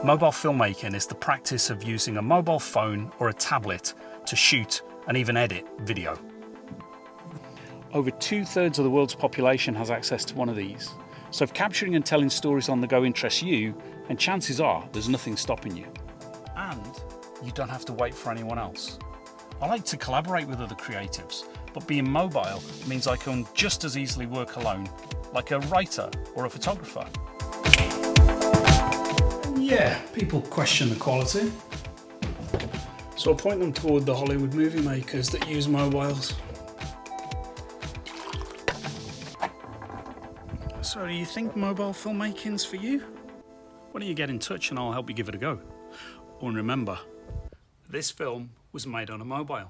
Mobile filmmaking is the practice of using a mobile phone or a tablet to shoot and even edit video. Over 2/3 of the world's population has access to one of these. So if capturing and telling stories on the go interests you, then chances are there's nothing stopping you. And you don't have to wait for anyone else. I like to collaborate with other creatives, but being mobile means I can just as easily work alone, like a writer or a photographer. Yeah, people question the quality. So I point them toward the Hollywood movie makers that use mobiles. So do you think mobile filmmaking's for you? Why don't you get in touch and I'll help you give it a go. Oh, and remember, this film was made on a mobile.